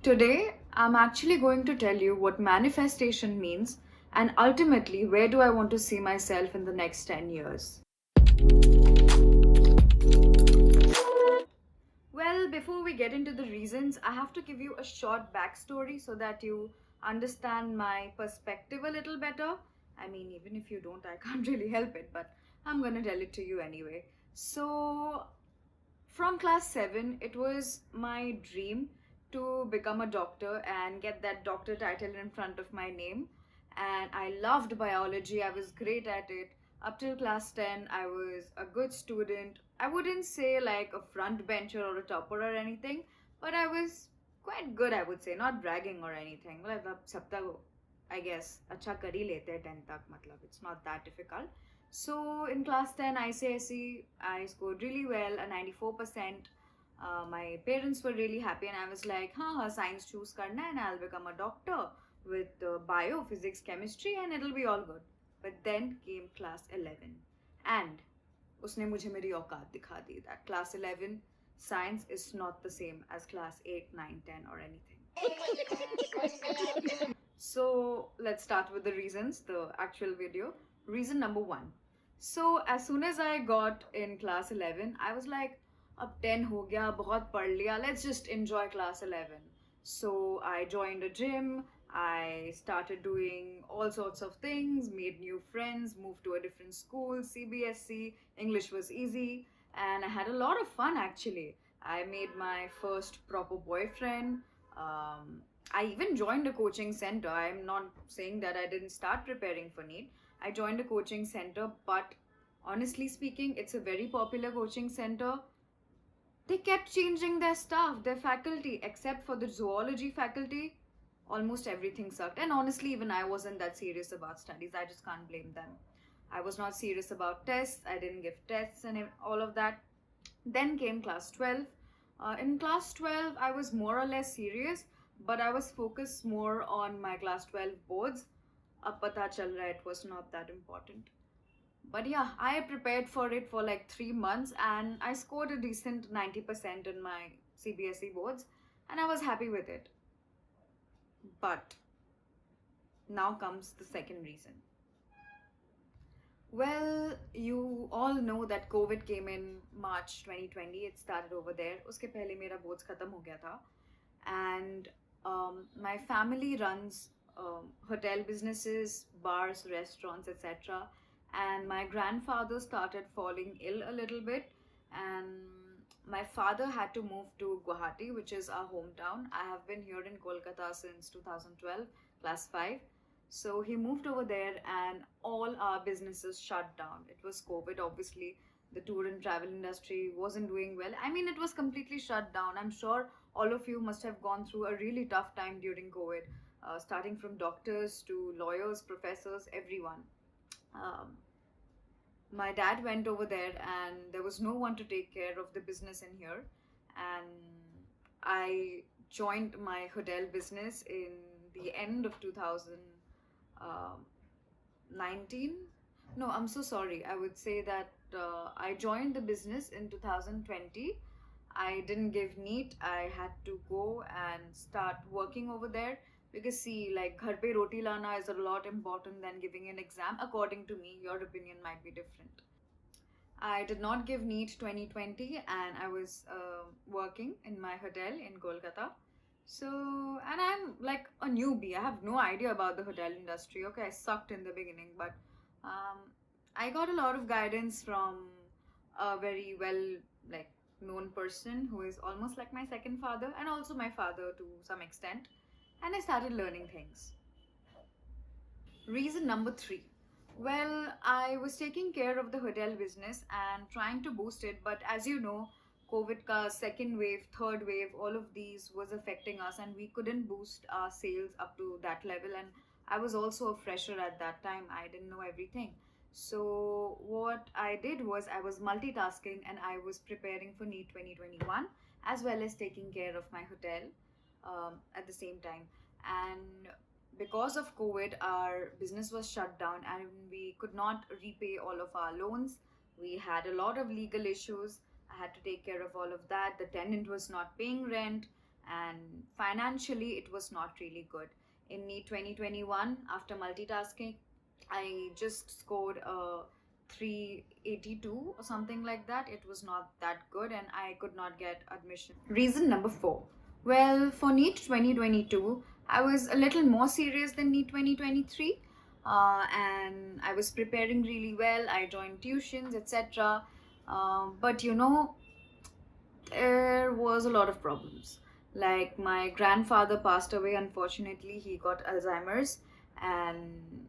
Today, I'm actually going to tell you what manifestation means and ultimately where do I want to see myself in the next 10 years. Well, before we get into the reasons, I have to give you a short backstory so that you understand my perspective a little better. I mean, even if you don't, I can't really help it, but I'm gonna tell it to you anyway. So, from class 7, it was my dream to become a doctor and get that doctor title in front of my name. And I loved biology, I was great at it. Up till class 10, I was a good student. I wouldn't say like a front bencher or a topper or anything, but I was quite good, I would say, not bragging or anything. मतलब सब तक I guess अच्छा कर ही लेते हैं 10 तक मतलब it's not that difficult. So in class 10 ICSE I scored really well, a 94%. My parents were really happy and I was like, हाँ science choose करना है and I'll become a doctor with bio, physics, chemistry and it'll be all good. But then came class 11 and उसने मुझे मेरी औकात दिखा दी that class 11 science is not the same as class 8, 9, 10 or anything. So let's start with the reasons, the actual video. Reason number one. So as soon as I got in class 11, I was like, अब 10 हो गया, बहुत पढ़ लिया, let's just enjoy class 11. So I joined a gym, I started doing all sorts of things, made new friends, moved to a different school, CBSC, English was easy, and I had a lot of fun actually. I made my first proper boyfriend. I even joined a coaching center. I'm not saying that I didn't start preparing for NEET. I joined a coaching center, but honestly speaking, it's a very popular coaching center. They kept changing their staff, their faculty, except for the zoology faculty. Almost everything sucked. And honestly, even I wasn't that serious about studies. I just can't blame them. I was not serious about tests. I didn't give tests and all of that. Then came class 12. In class 12, I was more or less serious, but I was focused more on my class 12 boards. Ab pata chal raha hai, it was not that important. But yeah, I prepared for it for like 3 months and I scored a decent 90% in my CBSE boards and I was happy with it. But now comes the second reason. Well, you all know that COVID came in March 2020. It started over there. उसके पहले मेरा boards खत्म हो गया था. And my family runs hotel businesses, bars, restaurants, etc. And my grandfather started falling ill a little bit, and my father had to move to Guwahati, which is our hometown. I have been here in Kolkata since 2012, class 5. So he moved over there, and all our businesses shut down. It was COVID, obviously. The tour and travel industry wasn't doing well. I mean, it was completely shut down. I'm sure all of you must have gone through a really tough time during COVID, starting from doctors to lawyers, professors, everyone. Um, my dad went over there, and there was no one to take care of the business in here. And I joined my hotel business in the end of 2019. No, I'm so sorry. I would say that I joined the business in 2020. I didn't give NEET. I had to go and start working over there because see, like ghar pe roti lana is a lot important than giving an exam. According to me, your opinion might be different. I did not give NEET 2020 and I was working in my hotel in Kolkata. So, and I'm like a newbie. I have no idea about the hotel industry. Okay, I sucked in the beginning, but I got a lot of guidance from a very well like known person who is almost like my second father and also my father to some extent. And I started learning things. Reason number three. Well, I was taking care of the hotel business and trying to boost it, but as you know, COVID ka second wave, third wave, all of these was affecting us and we couldn't boost our sales up to that level. And I was also a fresher at that time. I didn't know everything. So what I did was I was multitasking and I was preparing for NEET 2021 as well as taking care of my hotel at the same time. And because of COVID, our business was shut down and we could not repay all of our loans. We had a lot of legal issues. I had to take care of all of that. The tenant was not paying rent, and financially it was not really good. In NEET 2021, after multitasking, I just scored a 382 or something like that. It was not that good and I could not get admission. Reason number 4. Well, for NEET 2022, I was a little more serious than NEET 2023. And I was preparing really well. I joined tuitions, etc. But there was a lot of problems. Like my grandfather passed away, unfortunately, he got Alzheimer's, and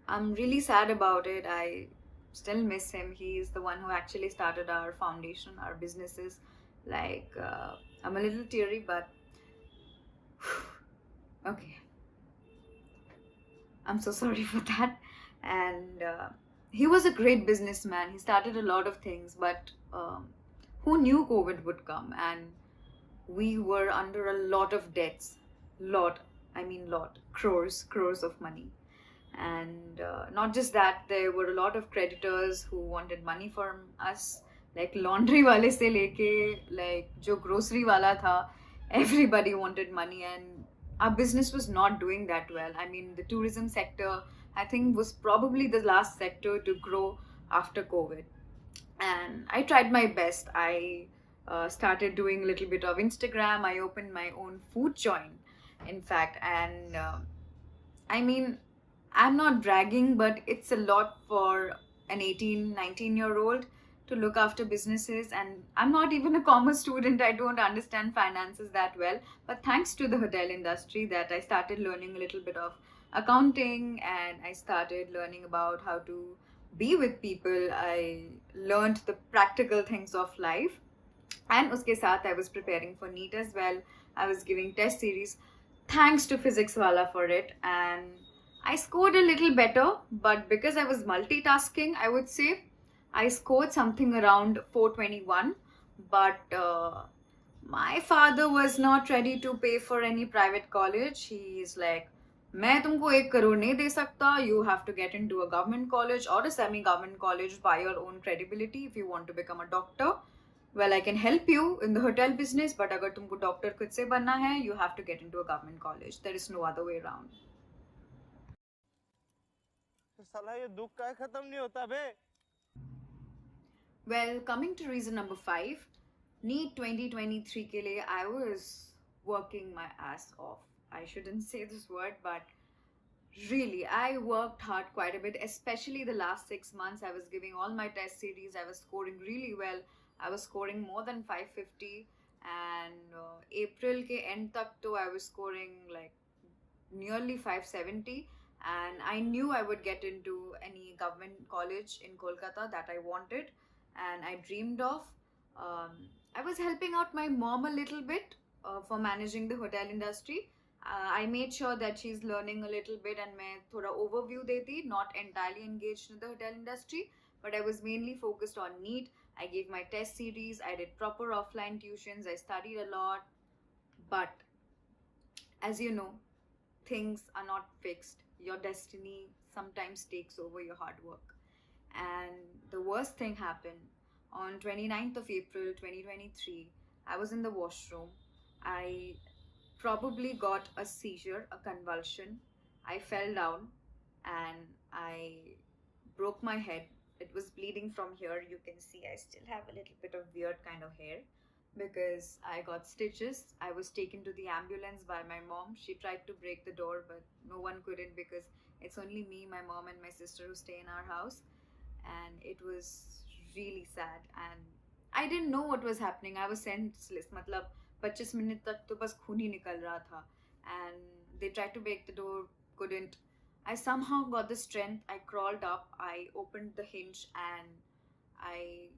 I'm really sad about it. I still miss him. He is the one who actually started our foundation, our businesses. I'm a little teary, but okay, I'm so sorry for that. And he was a great businessman. He started a lot of things, but who knew COVID would come? And we were under a lot of debts. Lot, I mean, lot, crores of money. And not just that, there were a lot of creditors who wanted money from us, like laundry wale se leke, like jo grocery wala tha, everybody wanted money, and our business was not doing that well. I mean, the tourism sector, I think, was probably the last sector to grow after COVID. And I tried my best. I started doing a little bit of Instagram. I opened my own food joint, in fact. And I mean, I'm not bragging, but it's a lot for an 18, 19-year old to look after businesses. And I'm not even a commerce student. I don't understand finances that well. But thanks to the hotel industry, that I started learning a little bit of accounting, and I started learning about how to be with people. I learned the practical things of life. And uske saath I was preparing for NEET as well. I was giving test series. Thanks to physics wala for it, and I scored a little better. But because I was multitasking, I would say I scored something around 421. But my father was not ready to pay for any private college. He is like, मैं तुमको 1 करोड़ नहीं दे सकता. You have to get into a government college or a semi-government college by your own credibility if you want to become a doctor. Well, I can help you in the hotel business, but अगर तुमको doctor खुद से बनना है, you have to get into a government college. There is no other way around. साला ये दुख का खत्म नहीं होता बे. Well, coming to reason number 5, NEET 2023 के लिए I was working my ass off. I shouldn't say this word, but really, I worked hard quite a bit, especially the last 6 months. I was giving all my test series. I was scoring really well. I was scoring more than 550. And April ke end tak to I was scoring like nearly 570. And I knew I would get into any government college in Kolkata that I wanted and I dreamed of. Um, I was helping out my mom a little bit for managing the hotel industry. I made sure that she's learning a little bit and मैं थोड़ा overview देती, not entirely engaged in the hotel industry, but I was mainly focused on NEET. I gave my test series, I did proper offline tuitions, I studied a lot. But as you know, things are not fixed. Your destiny sometimes takes over your hard work. And the worst thing happened on 29th of April 2023. I was in the washroom. I probably got a seizure, a convulsion. I fell down and I broke my head. It was bleeding from here. You can see I still have a little bit of weird kind of hair because I got stitches. I was taken to the ambulance by my mom. She tried to break the door, but no one couldn't because it's only me, my mom, and my sister who stay in our house. And it was really sad. And I didn't know what was happening. I was senseless. मतलब 25 minute तक तो बस खून ही निकल रहा था. And they tried to break the door, couldn't. I somehow got the strength. I crawled up. I opened the hinge and I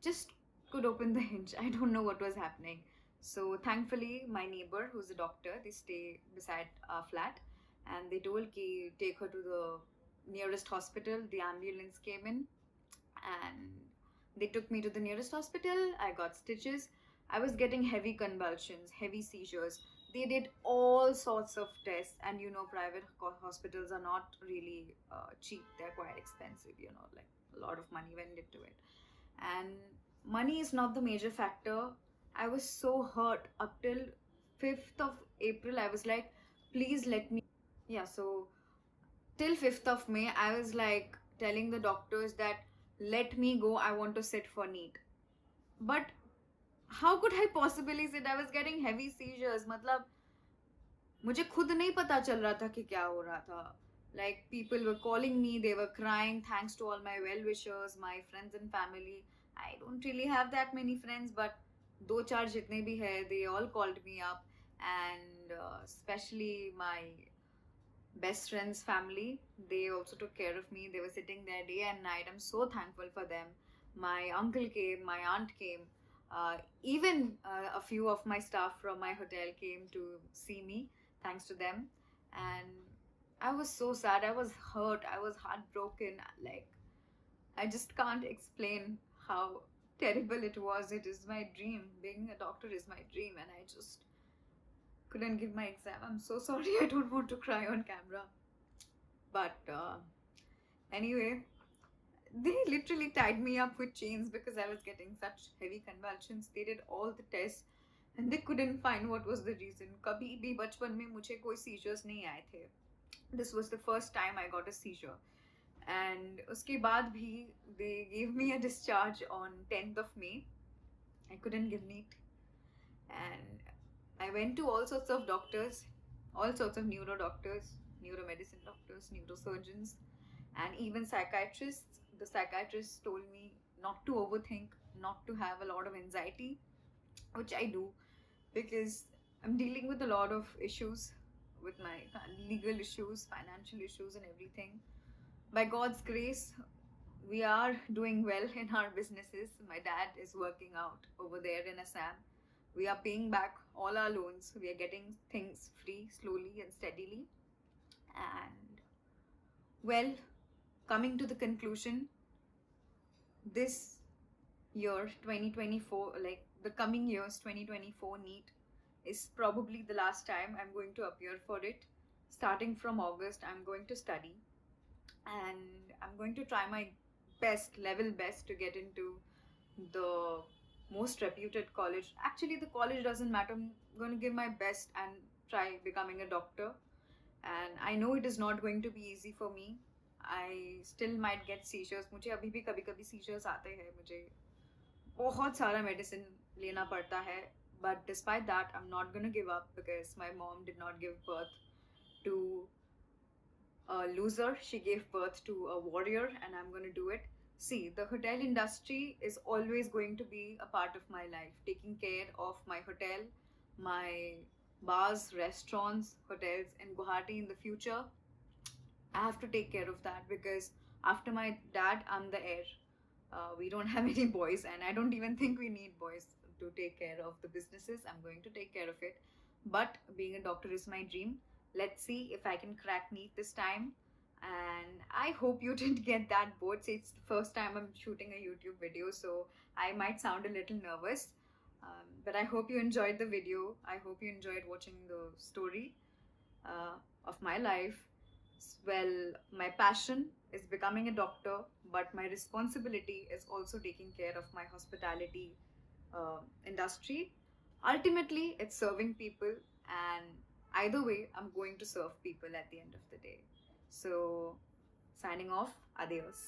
just could open the hinge. I don't know what was happening. So thankfully, my neighbor, who's a doctor, they stay beside our flat, and they told ki take her to the nearest hospital. The ambulance came in, and they took me to the nearest hospital. I got stitches. I was getting heavy convulsions, heavy seizures. They did all sorts of tests, and private hospitals are not really cheap. They're quite expensive. Like a lot of money went into it. And money is not the major factor. I was so hurt up till 5th of April. I was like, please let me. Yeah, so till 5th of May, I was like telling the doctors that let me go, I want to sit for NEET. But how could I possibly sit? I was getting heavy seizures. मतलब मुझे खुद नहीं पता चल रहा था कि क्या हो रहा था. Like people were calling me, they were crying. Thanks to all my well wishers, my friends and family. I don't really have that many friends, but दो चार जितने भी है, they all called me up, and especially my best friend's family, they also took care of me. They were sitting there day and night. I'm so thankful for them. My uncle came, my aunt came, even a few of my staff from my hotel came to see me, thanks to them. And I was so sad, I was hurt, I was heartbroken. Like, I just can't explain how terrible it was. It is my dream, being a doctor is my dream, and I just couldn't give my exam. I'm so sorry. I don't want to cry on camera. But anyway, they literally tied me up with chains because I was getting such heavy convulsions. They did all the tests and they couldn't find what was the reason. कभी भी बचपन में मुझे कोई seizures नहीं आए थे. This was the first time I got a seizure. And उसके बाद भी they gave me a discharge on 10th of May. I couldn't give NEET. And I went to all sorts of doctors, all sorts of neuro doctors, neuromedicine doctors, neurosurgeons, and even psychiatrists. The psychiatrist told me not to overthink, not to have a lot of anxiety, which I do because I'm dealing with a lot of issues with my legal issues, financial issues, and everything. By God's grace, we are doing well in our businesses. My dad is working out over there in Assam. We are paying back all our loans. We are getting things free slowly and steadily. And well, coming to the conclusion, this year 2024, like the coming years 2024 NEET is probably the last time I'm going to appear for it. Starting from August, I'm going to study and I'm going to try my best, level best, to get into the most reputed college. Actually, the college doesn't matter. I'm going to give my best and try becoming a doctor. And I know it is not going to be easy for me. I still might get seizures. मुझे अभी भी कभी कभी seizures आते हैं. मुझे बहुत सारा medicine लेना पड़ता है. But despite that, I'm not going to give up because my mom did not give birth to a loser. She gave birth to a warrior, and I'm going to do it. See, the hotel industry is always going to be a part of my life. Taking care of my hotel, my bars, restaurants, hotels in Guwahati in the future. I have to take care of that because after my dad, I'm the heir. We don't have any boys, and I don't even think we need boys to take care of the businesses. I'm going to take care of it. But being a doctor is my dream. Let's see if I can crack NEET this time. And I hope you didn't get that bored. See, it's the first time I'm shooting a YouTube video, so I might sound a little nervous. But I hope you enjoyed the video. I hope you enjoyed watching the story of my life. Well, my passion is becoming a doctor, but my responsibility is also taking care of my hospitality industry. Ultimately, it's serving people, and either way, I'm going to serve people at the end of the day. So, signing off, adios.